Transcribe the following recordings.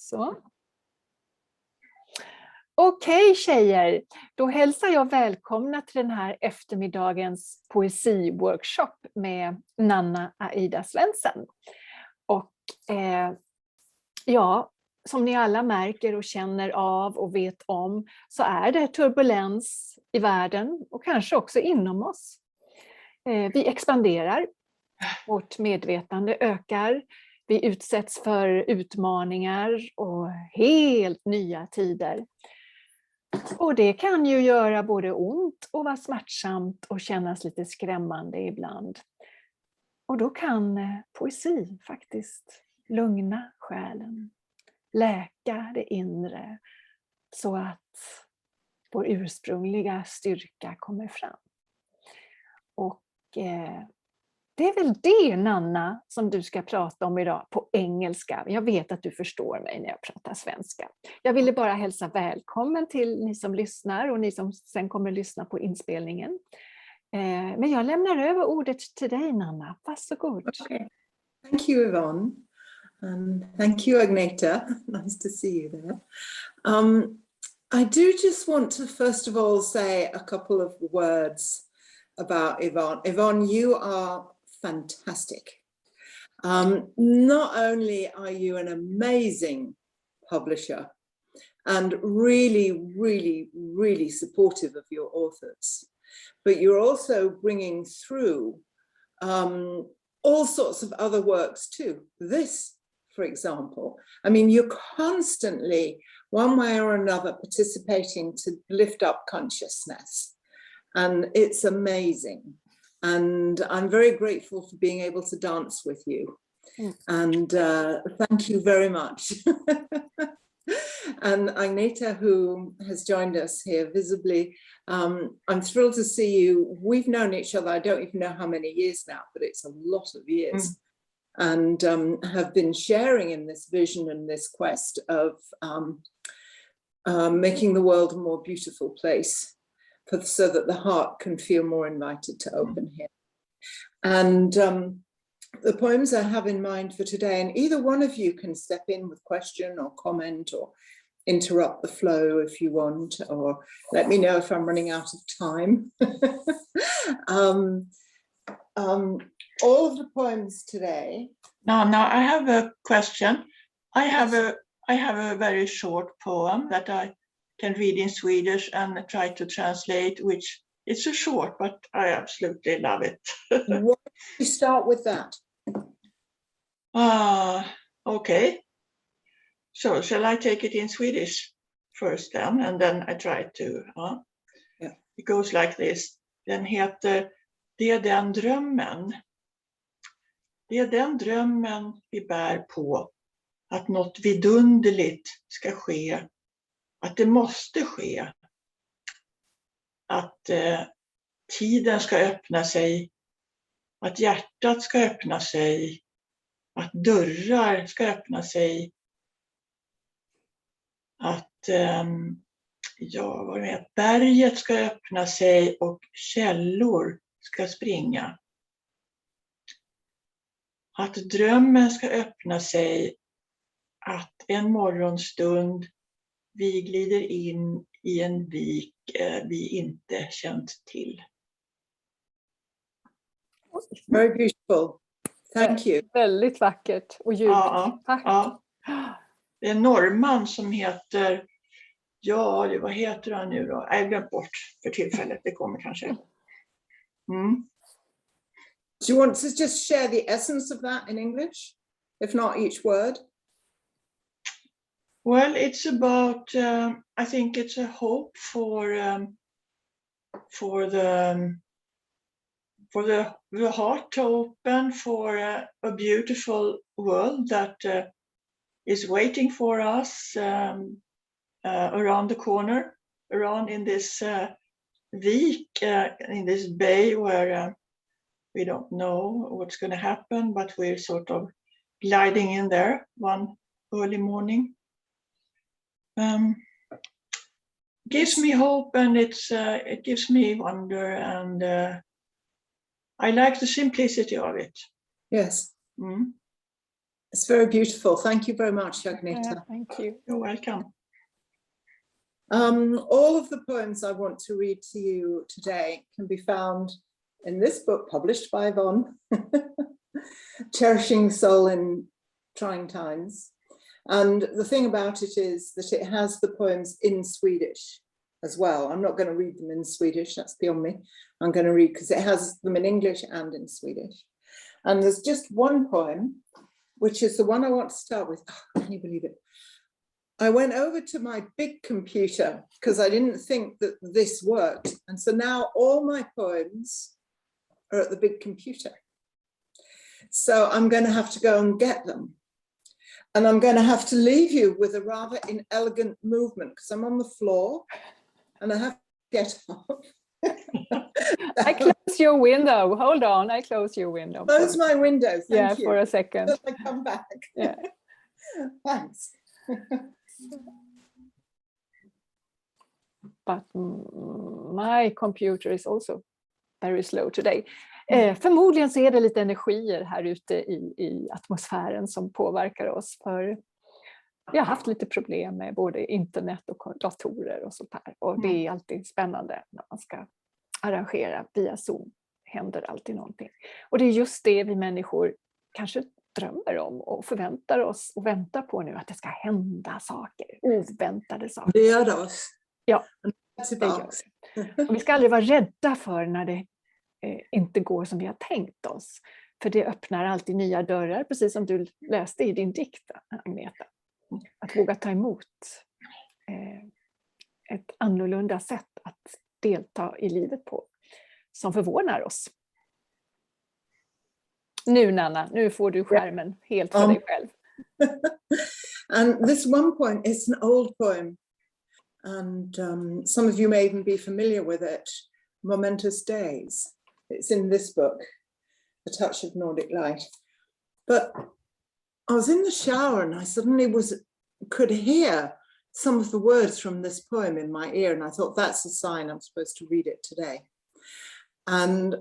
Så. Okej tjejer, då hälsar jag välkomna till den här eftermiddagens poesiworkshop med Nanna Aida Svendsen. Och ja, som ni alla märker och känner av och vet om, så är det turbulens i världen och kanske också inom oss. Vi expanderar, vårt medvetande ökar, vi utsätts för utmaningar och helt nya tider. Och det kan ju göra både ont och vara smärtsamt och kännas lite skrämmande ibland. Och då kan poesi faktiskt lugna själen, läka det inre så att vår ursprungliga styrka kommer fram. Och det är väl det, Nanna, som du ska prata om idag på engelska. Jag vet att du förstår mig när jag pratar svenska. Jag ville bara hälsa välkommen till ni som lyssnar och ni som sen kommer lyssna på inspelningen. Men jag lämnar över ordet till dig, Nanna. Varsågod. Okay. Thank you, Yvonne. Thank you, Agneta. Nice to see you there. I do just want to first of all say a couple of words about Yvonne. Yvonne, you are fantastic. Not only are you an amazing publisher and really, really, really supportive of your authors, but you're also bringing through all sorts of other works too. This, for example, I mean, you're constantly, one way or another, participating to lift up consciousness. And it's amazing. And I'm very grateful for being able to dance with you. And thank you very much. And Agneta, who has joined us here visibly, I'm thrilled to see you. We've known each other, I don't even know how many years now, but it's a lot of years. And have been sharing in this vision and this quest of making the world a more beautiful place, so that the heart can feel more invited to open here. And the poems I have in mind for today, and either one of you can step in with question or comment or interrupt the flow if you want, or let me know if I'm running out of time. All of the poems today. No, I have a question. I have a very short poem that I can read in Swedish and try to translate, which it's a short, but I absolutely love it. Why don't you start with that? Okay. So shall I take it in Swedish first then? And then I try to, yeah. It goes like this. Den heter Det är den drömmen. Det är den drömmen vi bär på. Att något vidunderligt ska ske. Att det måste ske. Att tiden ska öppna sig. Att hjärtat ska öppna sig. Att dörrar ska öppna sig. Att berget ska öppna sig och källor ska springa. Att drömmen ska öppna sig. Att en morgonstund vi glider in i en vik vi inte känt till. Very beautiful. Thank you. Väldigt vackert och djupt. Tack. Ja. Det är en norrman som heter, vad heter han nu då? Jag har glömt bort för tillfället, det kommer kanske. Do you want to just share the essence of that in English? If not each word? Well, it's about, I think it's a hope for the heart to open for a beautiful world that is waiting for us around the corner, around in this vik, in this bay where we don't know what's going to happen, but we're sort of gliding in there one early morning. Gives me hope, and it gives me wonder, and I like the simplicity of it. Yes. It's very beautiful. Thank you very much, Agneta. Thank you. You're welcome. All of the poems I want to read to you today can be found in this book published by Yvonne, Cherishing Soul in Trying Times. And the thing about it is that it has the poems in Swedish as well. I'm not going to read them in Swedish, that's beyond me. I'm going to read because it has them in English and in Swedish. And there's just one poem, which is the one I want to start with. Oh, can you believe it? I went over to my big computer because I didn't think that this worked. And so now all my poems are at the big computer. So I'm going to have to go and get them. And I'm going to have to leave you with a rather inelegant movement because I'm on the floor and I have to get up. I close your window. Hold on, I close your window. Close my window. Thank you. For a second. Until I come back. Yeah. Thanks. But my computer is also very slow today. Förmodligen så är det lite energier här ute i atmosfären som påverkar oss. För vi har haft lite problem med både internet och datorer och sånt här. Och det är alltid spännande när man ska arrangera via Zoom. Händer alltid någonting. Och det är just det vi människor kanske drömmer om och förväntar oss och väntar på nu. Att det ska hända saker. Oväntade saker. Det gör det oss. Ja, det gör det. Och vi ska aldrig vara rädda för när det inte går som vi har tänkt oss. För det öppnar alltid nya dörrar, precis som du läste i din dikt, Agneta. Att våga ta emot ett annorlunda sätt att delta i livet på, som förvånar oss. Nu Nanna, nu får du skärmen helt för dig själv. And this one poem is an old poem. And some of you may even be familiar with it. Momentous Days. It's in this book, A Touch of Nordic Light. But I was in the shower and I suddenly could hear some of the words from this poem in my ear, and I thought that's a sign I'm supposed to read it today. And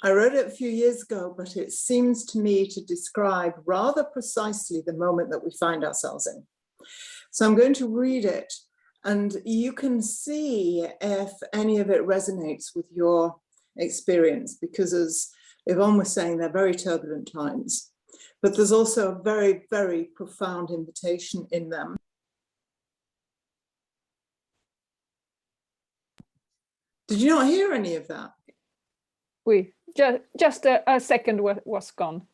I wrote it a few years ago, but it seems to me to describe rather precisely the moment that we find ourselves in. So I'm going to read it, and you can see if any of it resonates with your experience, because as Yvonne was saying, they're very turbulent times, but there's also a very, very profound invitation in them. Did you not hear any of that? Just a second was gone.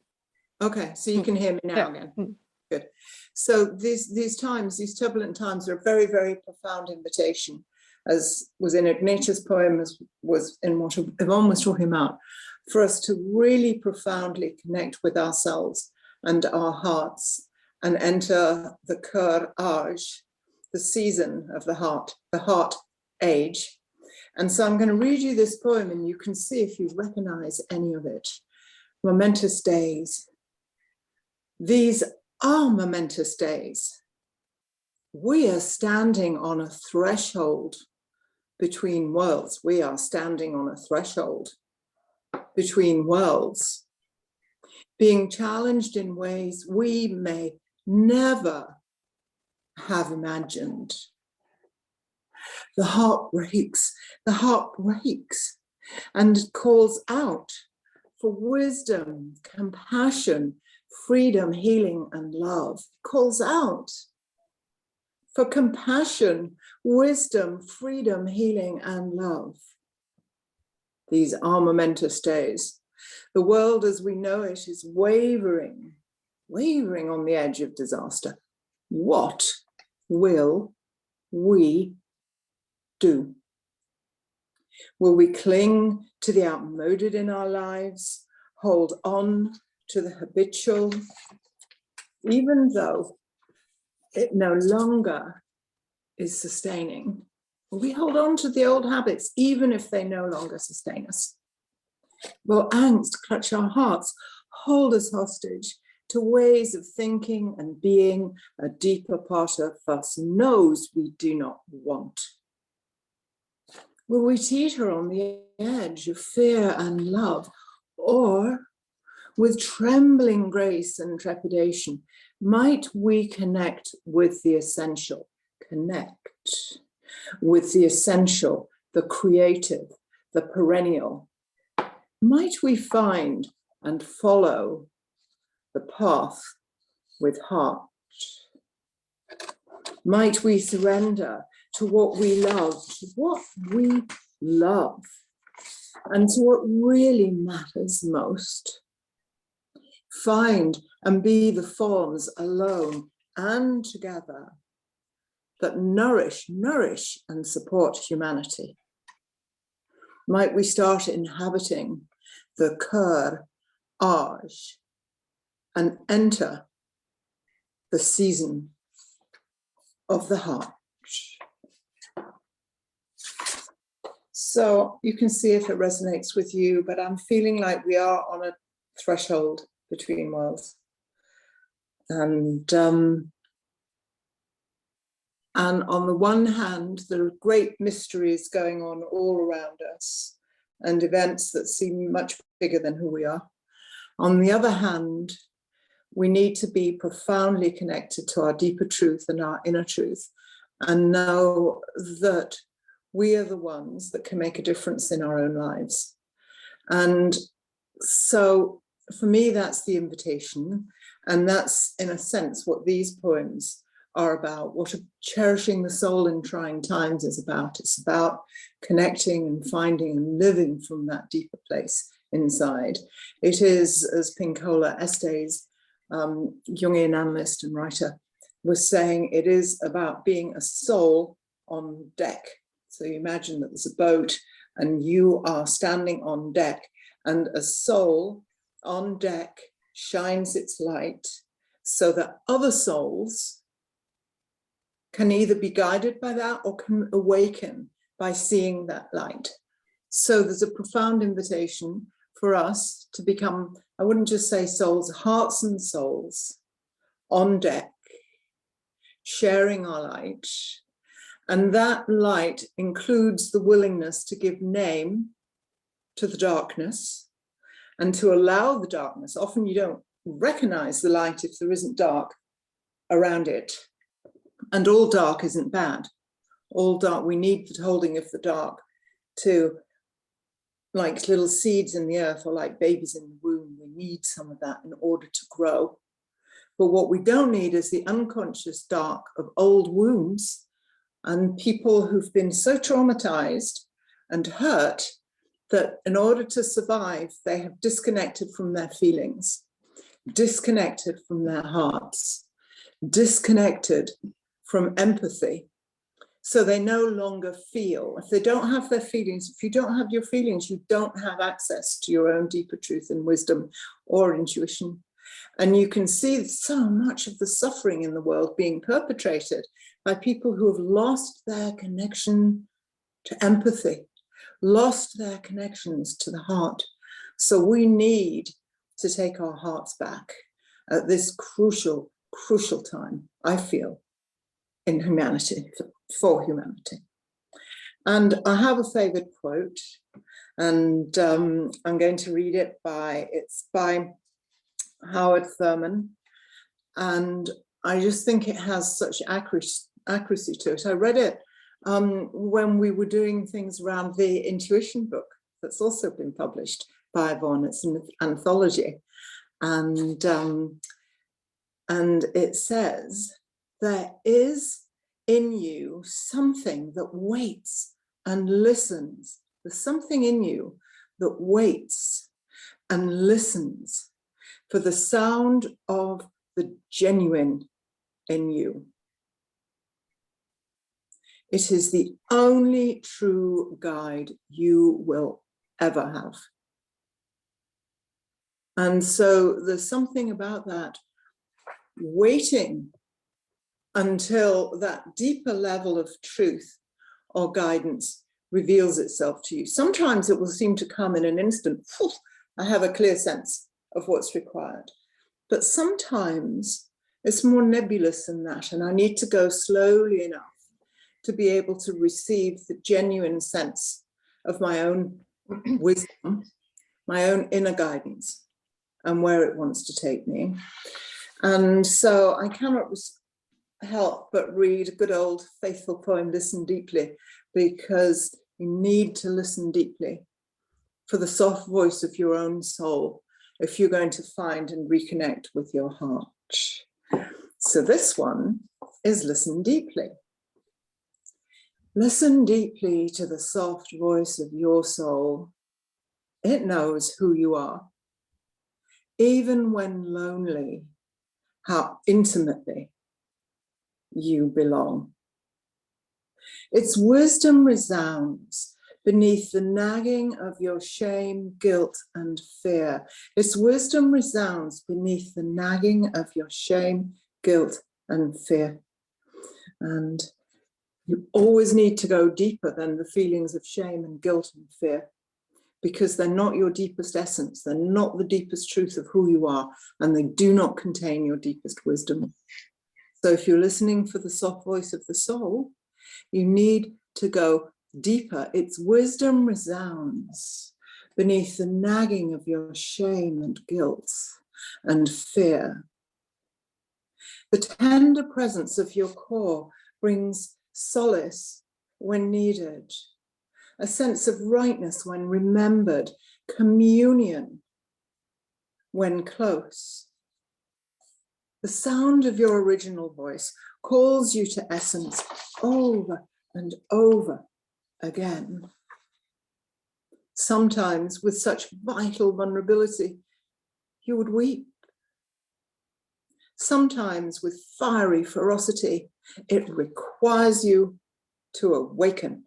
Okay, so you can hear me now again. Good. So these times, these turbulent times, are a very, very profound invitation, as was in Agneta's poem, as was in what Yvonne was talking about, for us to really profoundly connect with ourselves and our hearts and enter the cœur âge, the season of the heart age. And so I'm going to read you this poem and you can see if you recognize any of it. Momentous Days. These are momentous days. We are standing on a threshold between worlds. We are standing on a threshold between worlds, being challenged in ways we may never have imagined. The heart breaks and calls out for wisdom, compassion, freedom, healing, and love. Calls out for compassion, wisdom, freedom, healing, and love. These are momentous days. The world as we know it is wavering on the edge of disaster. What will we do? Will we cling to the outmoded in our lives, hold on to the habitual, even though it no longer is sustaining? Will we hold on to the old habits, even if they no longer sustain us? Will angst clutch our hearts, hold us hostage to ways of thinking and being a deeper part of us knows we do not want? Will we teeter on the edge of fear and love, or with trembling grace and trepidation, might we connect with the essential, connect with the essential, the creative, the perennial. Might we find and follow the path with heart? Might we surrender to what we love, and to what really matters most? Find and be the forms alone and together that nourish and support humanity. Might we start inhabiting the cœur âge and enter the season of the heart. So you can see if it resonates with you, but I'm feeling like we are on a threshold between worlds. And on the one hand, there are great mysteries going on all around us and events that seem much bigger than who we are. On the other hand, we need to be profoundly connected to our deeper truth and our inner truth, and know that we are the ones that can make a difference in our own lives. And so for me, that's the invitation. And that's, in a sense, what these poems are about, what Cherishing the Soul in Trying Times is about. It's about connecting and finding and living from that deeper place inside. It is, as Pinkola Estes, Jungian analyst and writer, was saying, it is about being a soul on deck. So you imagine that there's a boat and you are standing on deck, and a soul on deck shines its light so that other souls can either be guided by that or can awaken by seeing that light. So there's a profound invitation for us to become, I wouldn't just say souls, hearts and souls on deck, sharing our light. And that light includes the willingness to give name to the darkness and to allow the darkness. Often you don't recognize the light if there isn't dark around it. And all dark isn't bad. All dark, we need the holding of the dark to, like little seeds in the earth or like babies in the womb, we need some of that in order to grow. But what we don't need is the unconscious dark of old wounds and people who've been so traumatized and hurt that in order to survive, they have disconnected from their feelings, disconnected from their hearts, disconnected from empathy. So they no longer feel. If they don't have their feelings, if you don't have your feelings, you don't have access to your own deeper truth and wisdom or intuition. And you can see so much of the suffering in the world being perpetrated by people who have lost their connection to empathy, lost their connections to the heart. So we need to take our hearts back at this crucial, crucial time, I feel, in humanity, for humanity. And I have a favorite quote, and I'm going to read it it's by Howard Thurman. And I just think it has such accuracy to it. I read it when we were doing things around the intuition book that's also been published by Yvonne. It's an anthology. And it says, there is in you something that waits and listens. There's something in you that waits and listens for the sound of the genuine in you. It is the only true guide you will ever have. And so there's something about that, waiting until that deeper level of truth or guidance reveals itself to you. Sometimes it will seem to come in an instant. I have a clear sense of what's required. But sometimes it's more nebulous than that, and I need to go slowly enough to be able to receive the genuine sense of my own wisdom, my own inner guidance. and where it wants to take me. And so I cannot help but read a good old faithful poem, Listen Deeply, because you need to listen deeply for the soft voice of your own soul if you're going to find and reconnect with your heart. So this one is Listen Deeply. Listen deeply to the soft voice of your soul. It knows who you are. Even when lonely, how intimately you belong. Its wisdom resounds beneath the nagging of your shame, guilt, and fear. Its wisdom resounds beneath the nagging of your shame, guilt, and fear. And you always need to go deeper than the feelings of shame and guilt and fear, because they're not your deepest essence. They're not the deepest truth of who you are, and they do not contain your deepest wisdom. So if you're listening for the soft voice of the soul, you need to go deeper. Its wisdom resounds beneath the nagging of your shame and guilt and fear. The tender presence of your core brings solace when needed, a sense of rightness when remembered, communion when close. The sound of your original voice calls you to essence over and over again. Sometimes with such vital vulnerability, you would weep. Sometimes with fiery ferocity, it requires you to awaken.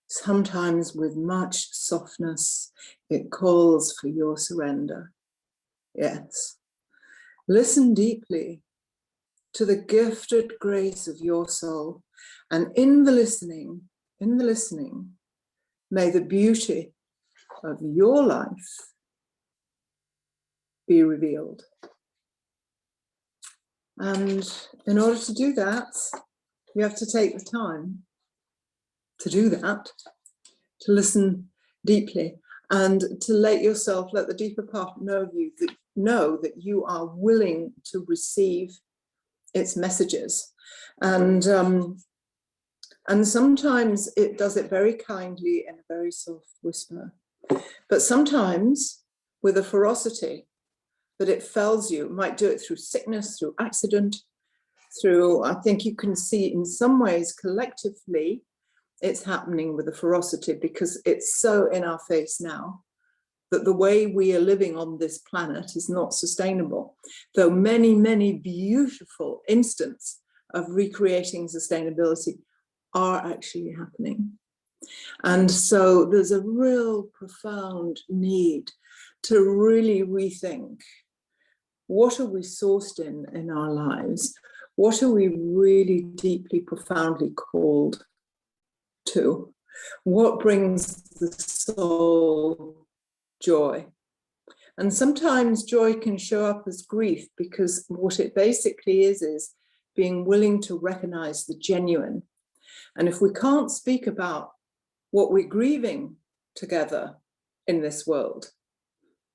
Sometimes with much softness, it calls for your surrender. Yes. Listen deeply to the gifted grace of your soul, and in the listening, may the beauty of your life be revealed. And in order to do that, you have to take the time to do that, to listen deeply, and to let the deeper part know that you are willing to receive its messages. And sometimes it does it very kindly in a very soft whisper, but sometimes with a ferocity that it fells you. It might do it through sickness, through accident, through, I think you can see in some ways collectively it's happening with a ferocity, because it's so in our face now that the way we are living on this planet is not sustainable, though many, many beautiful instances of recreating sustainability are actually happening. And so there's a real profound need to really rethink, what are we sourced in our lives? What are we really deeply, profoundly called to? What brings the soul joy? And sometimes joy can show up as grief, because what it basically is being willing to recognize the genuine. And if we can't speak about what we're grieving together in this world,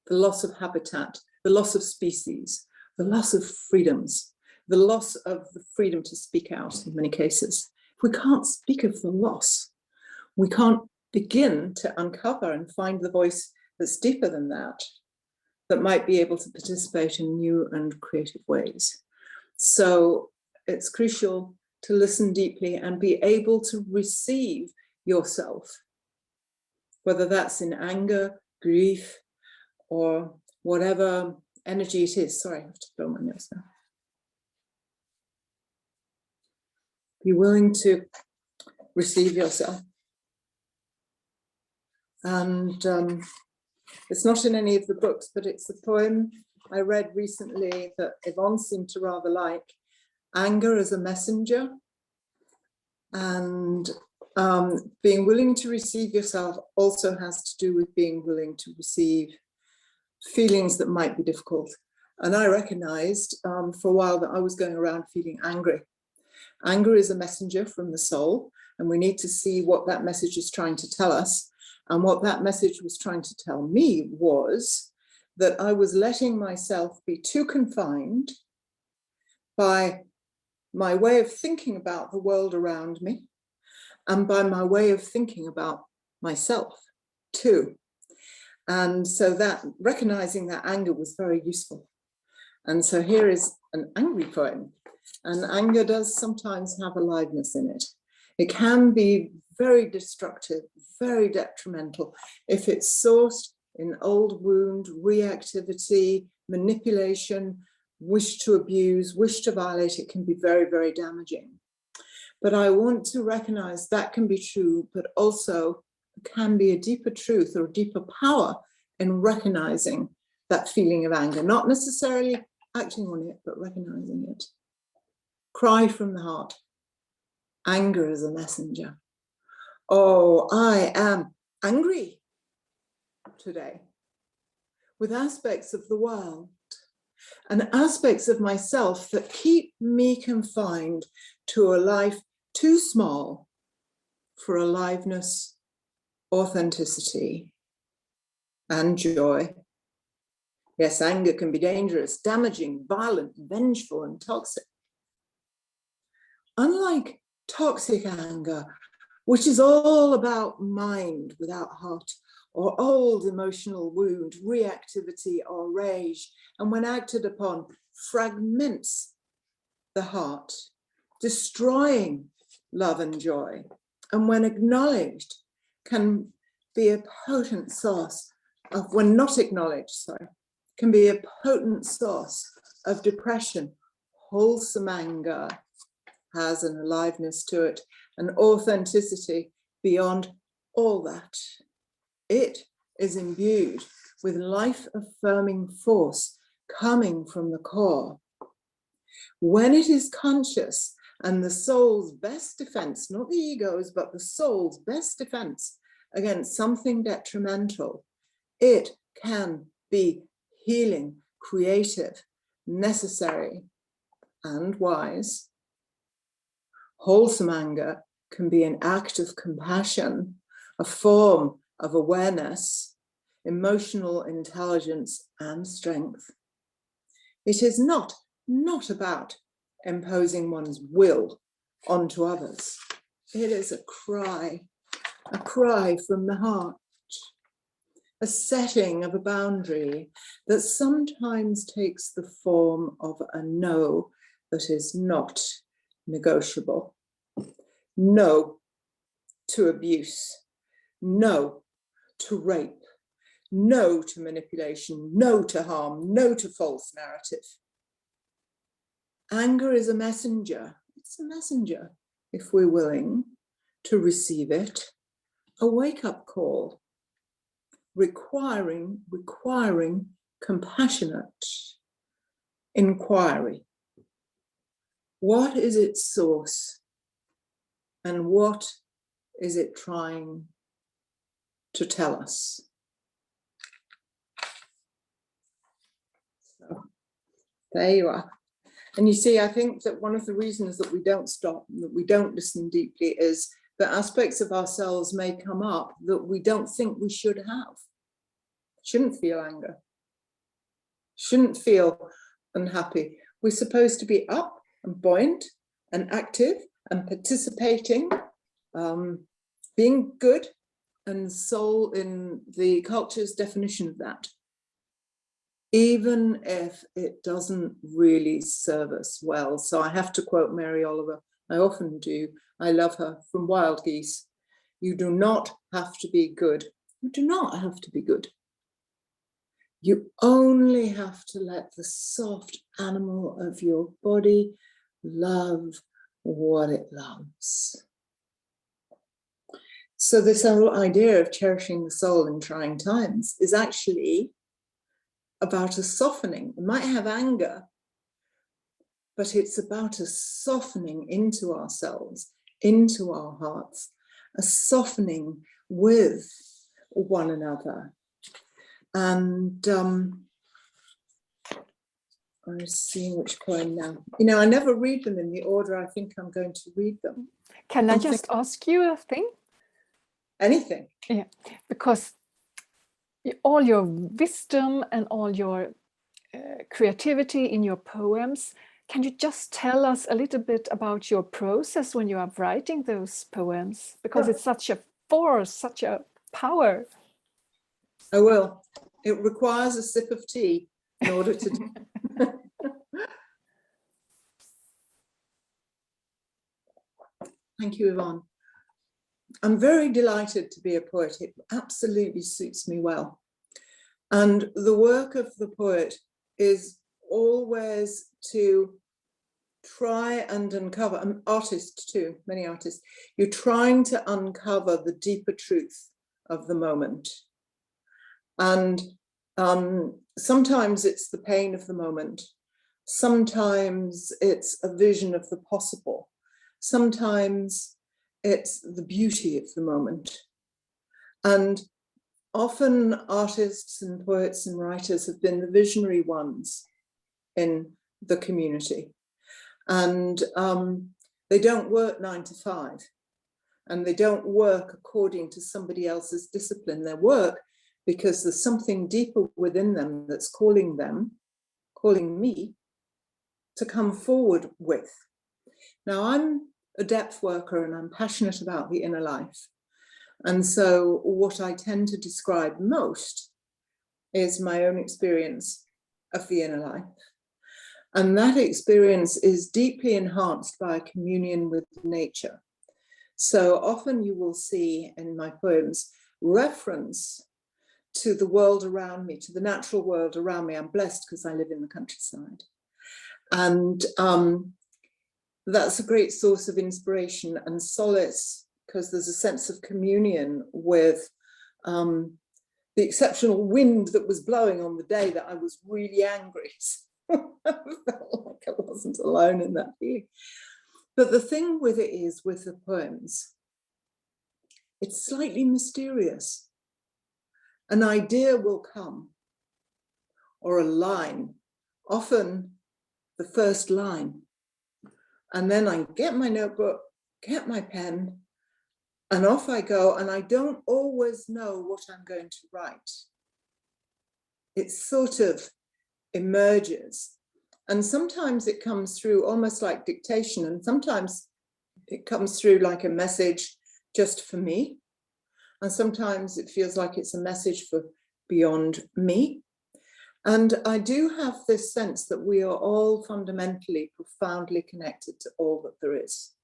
the loss of habitat, the loss of species, the loss of freedoms, the loss of the freedom to speak out in many cases. If we can't speak of the loss, we can't begin to uncover and find the voice that's deeper than that might be able to participate in new and creative ways. So it's crucial to listen deeply and be able to receive yourself, whether that's in anger, grief, or whatever energy it is. Sorry, I have to blow my nose now. Be willing to receive yourself. And it's not in any of the books, but it's a poem I read recently that Yvonne seemed to rather like, Anger as a Messenger. And being willing to receive yourself also has to do with being willing to receive feelings that might be difficult. And I recognized for a while that I was going around feeling angry. Anger is a messenger from the soul, and we need to see what that message is trying to tell us. And what that message was trying to tell me was that I was letting myself be too confined by my way of thinking about the world around me and by my way of thinking about myself too. And so that recognizing that anger was very useful. And so here is an angry poem. And anger does sometimes have aliveness in it. It can be very destructive, very detrimental if it's sourced in old wound, reactivity, manipulation, wish to abuse, wish to violate. It can be very, very damaging. But I want to recognize that can be true, but also can be a deeper truth or a deeper power in recognizing that feeling of anger, not necessarily acting on it, but recognizing it. Cry from the heart. Anger is a messenger. Oh, I am angry today with aspects of the world and aspects of myself that keep me confined to a life too small for aliveness, authenticity, and joy. Yes, anger can be dangerous, damaging, violent, vengeful, and toxic. Unlike toxic anger, which is all about mind without heart, or old emotional wound, reactivity, or rage, and when acted upon, fragments the heart, destroying love and joy, and when acknowledged, can be a potent source of, when not acknowledged, can be a potent source of depression. Wholesome anger has an aliveness to it, an authenticity beyond all that. It is imbued with life-affirming force coming from the core. When it is conscious and the soul's best defense, not the ego's, but the soul's best defense against something detrimental, it can be healing, creative, necessary, and wise. Wholesome anger can be an act of compassion, a form of awareness, emotional intelligence, and strength. It is not about imposing one's will onto others. It is a cry from the heart, a setting of a boundary that sometimes takes the form of a no that is not negotiable. No to abuse, no to rape, no to manipulation, no to harm, no to false narrative. Anger is a messenger. It's a messenger, if we're willing to receive it, a wake-up call, requiring compassionate inquiry. What is its source? And what is it trying to tell us? So, there you are. And you see, I think that one of the reasons that we don't stop, that we don't listen deeply, is that aspects of ourselves may come up that we don't think we should have. Shouldn't feel anger. Shouldn't feel unhappy. We're supposed to be up and buoyant and active and participating, being good, and soul in the culture's definition of that, even if it doesn't really serve us well. So I have to quote Mary Oliver. I often do. I love her, from Wild Geese. You do not have to be good. You do not have to be good. You only have to let the soft animal of your body love what it loves. So this whole idea of cherishing the soul in trying times is actually about a softening. It might have anger, but it's about a softening into ourselves, into our hearts, a softening with one another. And I'm seeing which poem now. You know, I never read them in the order I think I'm going to read them. Can I just ask you a thing? Anything. Yeah, because all your wisdom and all your creativity in your poems. Can you just tell us a little bit about your process when you are writing those poems? Because it's such a force, such a power. I will. It requires a sip of tea in order to do. Thank you, Yvonne. I'm very delighted to be a poet. It absolutely suits me well. And the work of the poet is always to try and uncover, an artist too, many artists, you're trying to uncover the deeper truth of the moment. And sometimes it's the pain of the moment. Sometimes it's a vision of the possible. Sometimes it's the beauty of the moment. And often artists and poets and writers have been the visionary ones in the community. And they don't work 9 to 5. And they don't work according to somebody else's discipline. They work because there's something deeper within them that's calling me, to come forward with. Now, I'm a depth worker and I'm passionate about the inner life. And so what I tend to describe most is my own experience of the inner life. And that experience is deeply enhanced by a communion with nature. So often you will see in my poems reference to the world around me, to the natural world around me. I'm blessed because I live in the countryside. And that's a great source of inspiration and solace, because there's a sense of communion with the exceptional wind that was blowing on the day that I was really angry. I felt like I wasn't alone in that feeling. But the thing with it is, with the poems, it's slightly mysterious. An idea will come, or a line, often the first line. And then I get my notebook, get my pen, and off I go, and I don't always know what I'm going to write. It sort of emerges. And sometimes it comes through almost like dictation, and sometimes it comes through like a message just for me. And sometimes it feels like it's a message for beyond me. And I do have this sense that we are all fundamentally, profoundly connected to all that there is.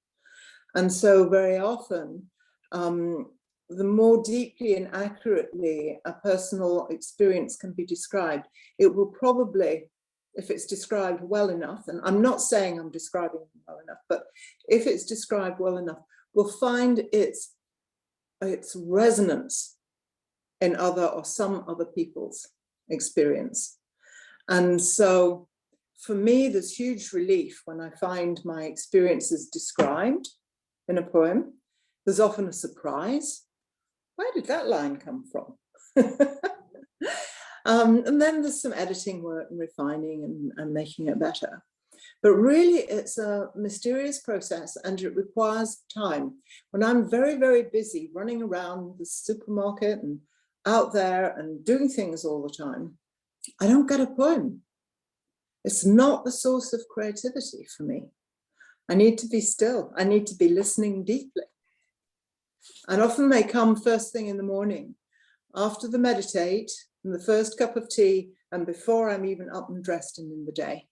And so very often, the more deeply and accurately a personal experience can be described, it will probably, if it's described well enough, and I'm not saying I'm describing it well enough, but if it's described well enough, we'll find its resonance in other or some other people's experience. And so for me, there's huge relief when I find my experiences described in a poem. There's often a surprise. Where did that line come from? And then there's some editing work and refining and making it better. But really, it's a mysterious process and it requires time. When I'm very, very busy running around the supermarket and out there and doing things all the time, I don't get a poem. It's not the source of creativity for me. I need to be still. I need to be listening deeply. And often they come first thing in the morning, after the meditate and the first cup of tea, and before I'm even up and dressed and in the day,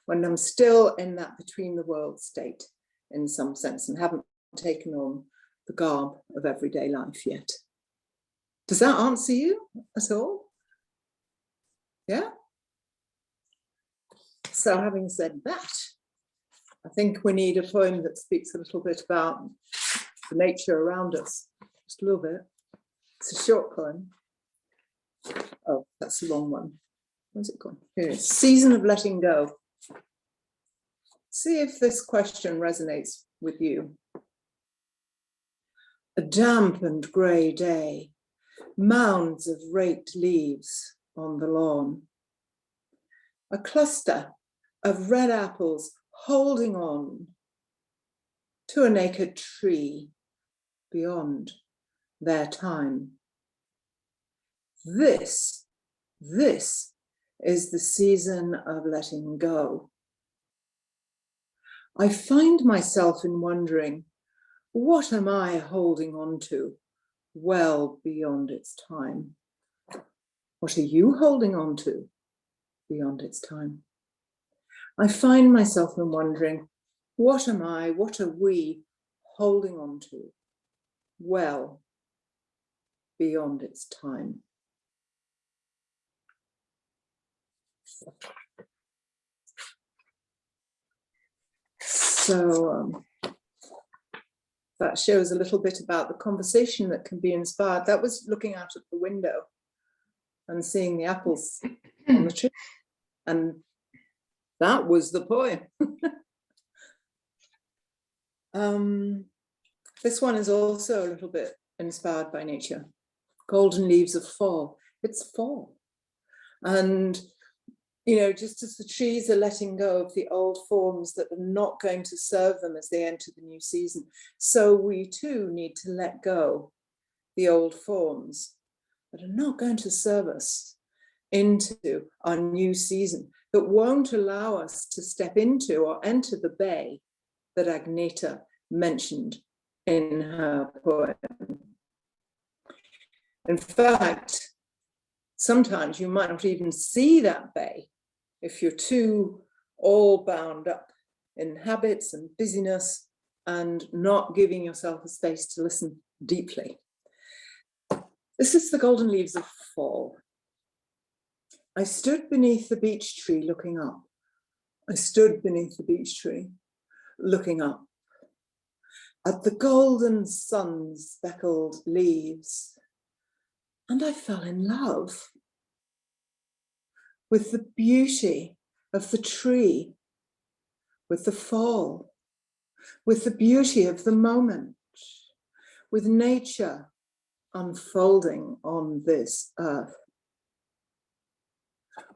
when I'm still in that between the world state in some sense and haven't taken on the garb of everyday life yet. Does that answer you at all? Yeah? So having said that, I think we need a poem that speaks a little bit about the nature around us, just a little bit. It's a short poem. Oh, that's the wrong one. Where's it gone? Here it is. Season of Letting Go. See if this question resonates with you. A damp and grey day, mounds of raked leaves on the lawn. A cluster of red apples holding on to a naked tree beyond their time. this is the season of letting go. I find myself in wondering, what am I holding on to well beyond its time? What are you holding on to beyond its time? I find myself in wondering, what are we holding on to well beyond its time? So that shows a little bit about the conversation that can be inspired. That was looking out of the window and seeing the apples on the tree. And that was the poem. This one is also a little bit inspired by nature. Golden leaves of fall. It's fall. And, you know, just as the trees are letting go of the old forms that are not going to serve them as they enter the new season, so we too need to let go the old forms that are not going to serve us into our new season, that won't allow us to step into or enter the bay that Agneta mentioned in her poem. In fact, sometimes you might not even see that bay if you're too all bound up in habits and busyness and not giving yourself a space to listen deeply. This is the golden leaves of fall. I stood beneath the beech tree looking up. I stood beneath the beech tree looking up at the golden sun speckled leaves, and I fell in love with the beauty of the tree, with the fall, with the beauty of the moment, with nature unfolding on this earth.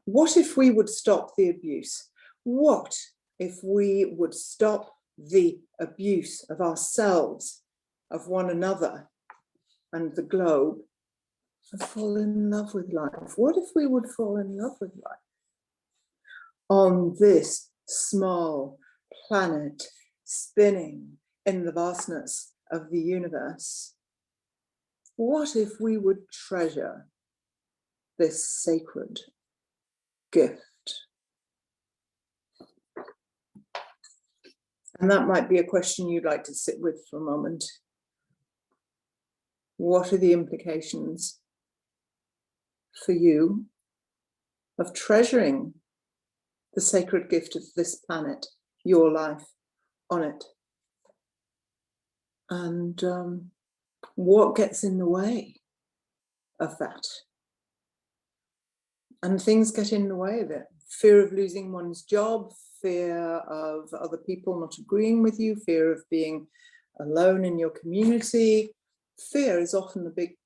What if we would stop the abuse? What if we would stop the abuse of ourselves, of one another, and the globe, and fall in love with life? What if we would fall in love with life on this small planet spinning in the vastness of the universe? What if we would treasure this sacred gift? And that might be a question you'd like to sit with for a moment. What are the implications for you of treasuring the sacred gift of this planet, your life on it? And what gets in the way of that? And things get in the way of it. Fear of losing one's job, fear of other people not agreeing with you, fear of being alone in your community. Fear is often the big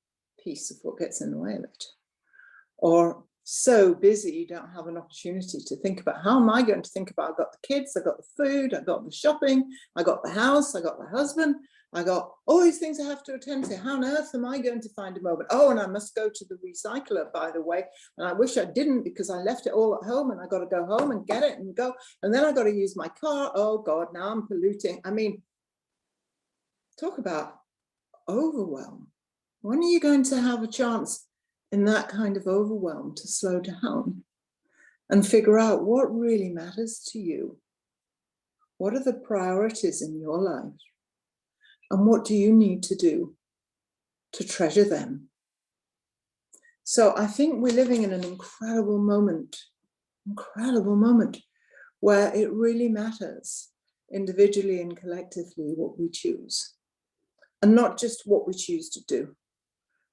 piece of what gets in the way of it. Or so busy you don't have an opportunity to think about, how am I going to think about, I've got the kids, I've got the food, I've got the shopping, I got the house, I got the husband, I got all these things I have to attend to. How on earth am I going to find a moment? Oh, and I must go to the recycler, by the way. And I wish I didn't, because I left it all at home and I got to go home and get it and go. And then I got to use my car. Oh God, now I'm polluting. I mean, talk about overwhelm. When are you going to have a chance in that kind of overwhelm to slow down and figure out what really matters to you? What are the priorities in your life? And what do you need to do to treasure them? So I think we're living in an incredible moment where it really matters individually and collectively what we choose. And not just what we choose to do,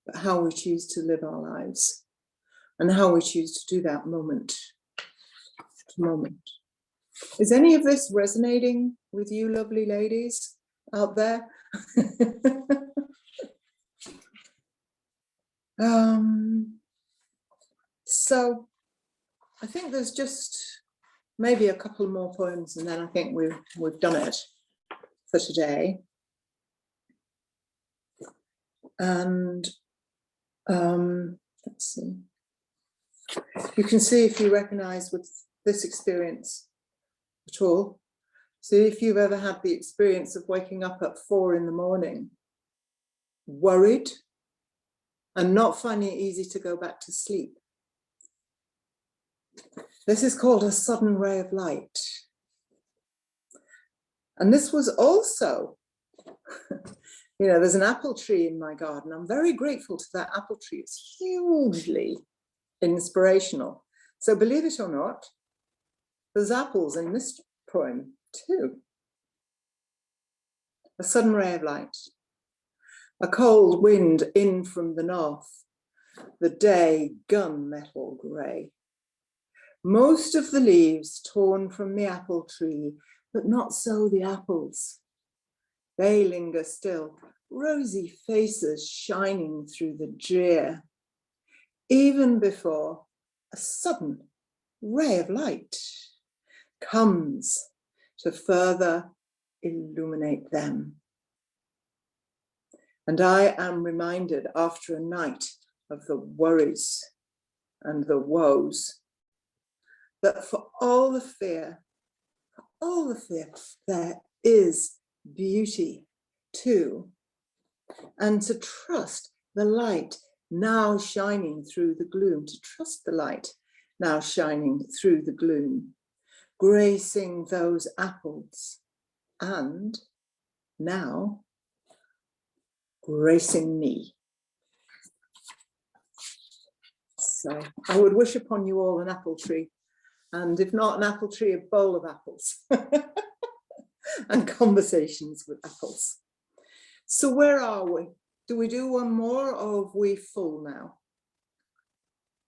but how we choose to live our lives and how we choose to do that moment to moment. Is any of this resonating with you, lovely ladies out there? So I think there's just maybe a couple more poems and then I think we've done it for today. And Let's see. You can see if you recognize with this experience at all. So if you've ever had the experience of waking up at 4 in the morning, worried, and not finding it easy to go back to sleep. This is called a sudden ray of light. And this was also, there's an apple tree in my garden. I'm very grateful to that apple tree. It's hugely inspirational. So believe it or not, there's apples in this poem too. A sudden ray of light. A cold wind in from the north, the day gunmetal grey. Most of the leaves torn from the apple tree, but not so the apples. They linger still, rosy faces shining through the drear, even before a sudden ray of light comes to further illuminate them. And I am reminded after a night of the worries and the woes, that for all the fear, there is beauty too. And to trust the light now shining through the gloom, to trust the light now shining through the gloom, gracing those apples, and now gracing me. So I would wish upon you all an apple tree, and if not an apple tree, a bowl of apples and conversations with apples. So where are we? Do we do one more, or are we full now?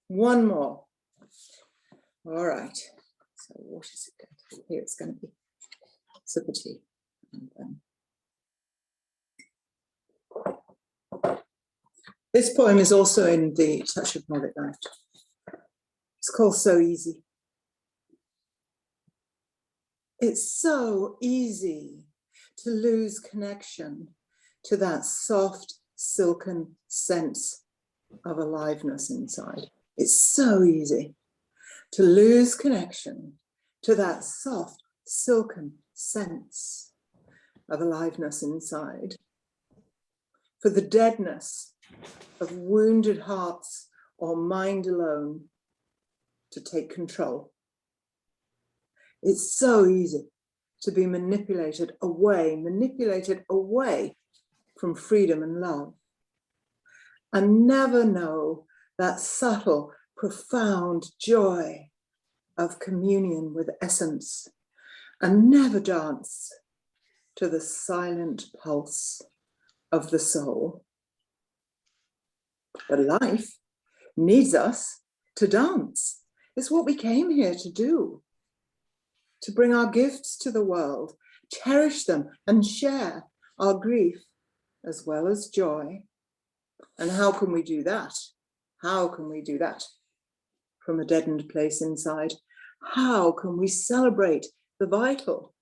One more. All right. So what is it going to be? Here it's going to be sip of tea. This poem is also in the Touch of Mullet Life. It's called So Easy. It's so easy to lose connection to that soft, silken sense of aliveness inside. It's so easy to lose connection to that soft, silken sense of aliveness inside. For the deadness of wounded hearts or mind alone to take control. It's so easy to be manipulated away from freedom and love, and never know that subtle, profound joy of communion with essence, and never dance to the silent pulse of the soul. But life needs us to dance. It's what we came here to do, to bring our gifts to the world, cherish them and share our grief as well as joy. And how can we do that? How can we do that from a deadened place inside? How can we celebrate the vital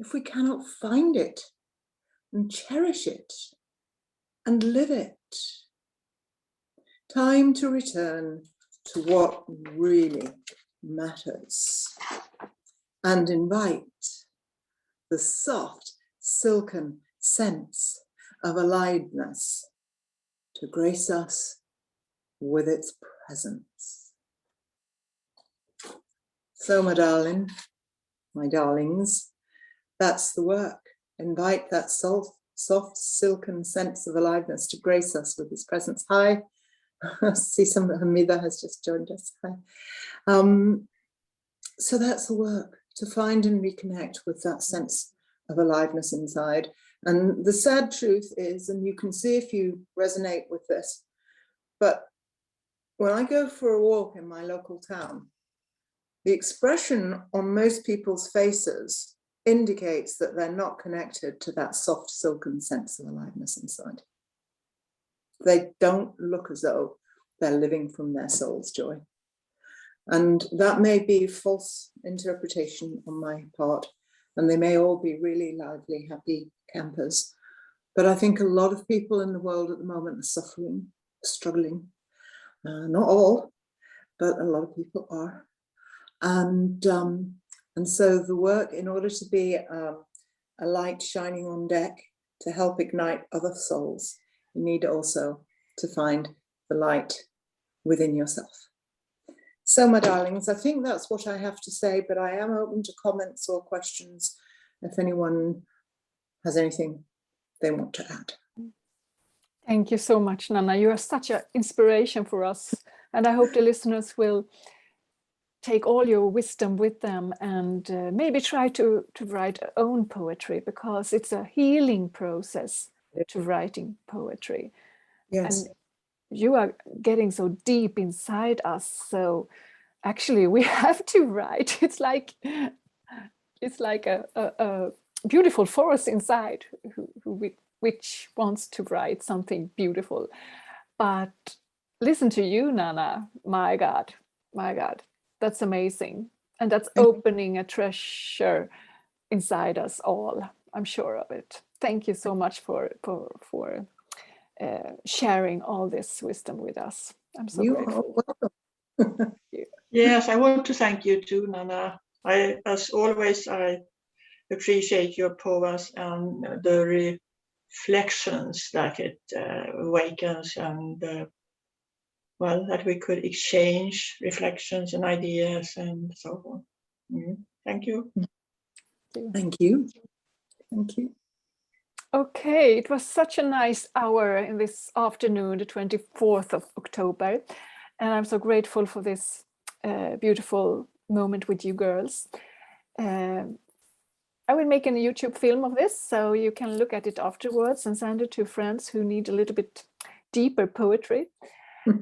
if we cannot find it and cherish it and live it? Time to return to what really matters and invite the soft, silken sense of aliveness to grace us with its presence. So, my darling, my darlings, that's the work. Invite that soft, silken sense of aliveness to grace us with its presence. Hi. See, some of Hamida has just joined us. Hi. So that's the work, to find and reconnect with that sense of aliveness inside. And the sad truth is, and you can see if you resonate with this, but when I go for a walk in my local town, the expression on most people's faces indicates that they're not connected to that soft, silken sense of aliveness inside. They don't look as though they're living from their soul's joy. And that may be false interpretation on my part, and they may all be really lively, happy campers. But I think a lot of people in the world at the moment are suffering, struggling. Not all, but a lot of people are. And so the work, in order to be a light shining on deck to help ignite other souls, you need also to find the light within yourself. So, my darlings, I think that's what I have to say, but I am open to comments or questions if anyone has anything they want to add. Thank you so much, Nanna. You are such an inspiration for us. And I hope the listeners will take all your wisdom with them and maybe try to write their own poetry, because it's a healing process to writing poetry. Yes. And you are getting so deep inside us. So actually we have to write. It's like a beautiful force inside which wants to write something beautiful. But listen to you, Nanna. My God, that's amazing. And that's opening a treasure inside us all. I'm sure of it. Thank you so much for sharing all this wisdom with us. I'm so grateful. Welcome. Yes, I want to thank you too, Nanna. As always, I appreciate your poems and the reflections that it awakens, and that we could exchange reflections and ideas and so on. Thank you. Thank you. Thank you. Okay, it was such a nice hour in this afternoon, the 24th of October. And I'm so grateful for this beautiful moment with you girls. I will make a YouTube film of this, so you can look at it afterwards and send it to friends who need a little bit deeper poetry.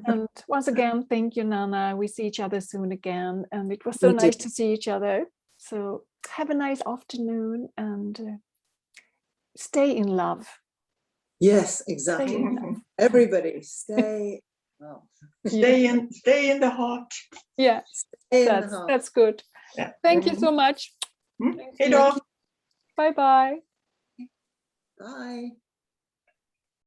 And once again, thank you, Nanna. We see each other soon again. And it was so nice to see each other. So have a nice afternoon and stay in love. Yes, exactly. Everybody, stay. Stay in the heart. Yeah, that's good. Yeah. Thank you so much. Hej då. Bye-bye. Bye.